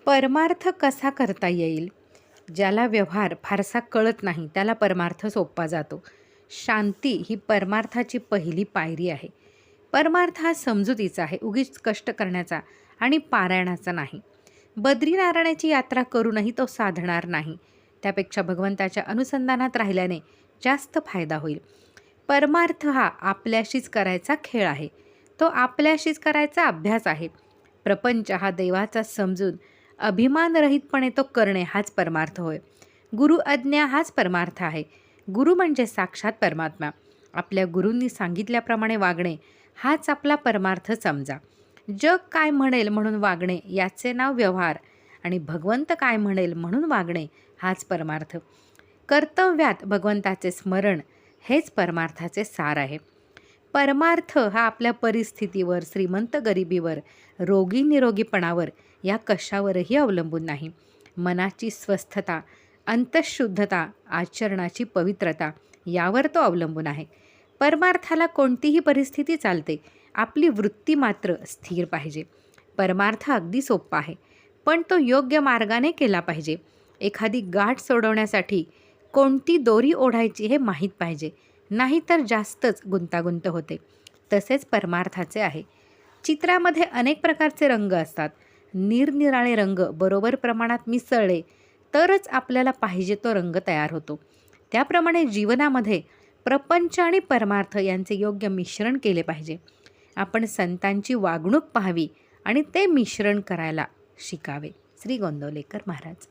परमार्थ कसा करता येईल? ज्याला व्यवहार फारसा कळत नाही त्याला परमार्थ सोपा जातो. शांती ही परमार्थाची पहिली पायरी आहे. परमार्थ हा समजुतीचा आहे, उगीच कष्ट करण्याचा आणि पारायणाचा नाही. बद्रीनारायणाची यात्रा करूनही तो साधणार नाही. त्यापेक्षा भगवंताच्या अनुसंधानात राहिल्याने जास्त फायदा होईल. परमार्थ हा आपल्याशीच करायचा खेळ आहे. तो आपल्याशीच करायचा अभ्यास आहे. प्रपंच हा देवाचा समजून अभिमानरहितपणे तो करणे हाच परमार्थ होय. गुरु आज्ञा हाच परमार्थ आहे. गुरु म्हणजे साक्षात परमात्मा. आपल्या गुरूंनी सांगितल्याप्रमाणे वागणे हाच आपला परमार्थ समजा. जग काय म्हणेल म्हणून वागणे याचे नाव व्यवहार आणि भगवंत काय म्हणेल म्हणून वागणे हाच परमार्थ. कर्तव्यात भगवंताचे स्मरण हेच परमार्थाचे सार आहे. परमार्थ हा आपल्या परिस्थितीवर, श्रीमंत गरिबीवर, रोगी निरोगीपणावर या कशावरही अवलंबून नाही. मनाची स्वस्थता, अंतःशुद्धता, आचरणाची पवित्रता यावर तो अवलंबून आहे. परमार्थाला कोणतीही परिस्थिती चालते, आपली वृत्ती मात्र स्थिर पाहिजे. परमार्थ अगदी सोपा आहे, पण तो योग्य मार्गाने केला पाहिजे. एखादी गाठ सोडवण्यासाठी कोणती दोरी ओढायची हे माहीत पाहिजे, नाहीतर जास्तच गुंतागुंत होते. तसेच परमार्थाचे आहे. चित्रामध्ये अनेक प्रकारचे रंग असतात. निरनिराळे रंग बरोबर प्रमाणात मिसळले तरच आपल्याला पाहिजे तो रंग तयार होतो. त्याप्रमाणे जीवनामध्ये प्रपंच आणि परमार्थ यांचे योग्य मिश्रण केले पाहिजे. आपण संतांची वागणूक पाहावी आणि ते मिश्रण करायला शिकावे. श्री गोंदवलेकर महाराज.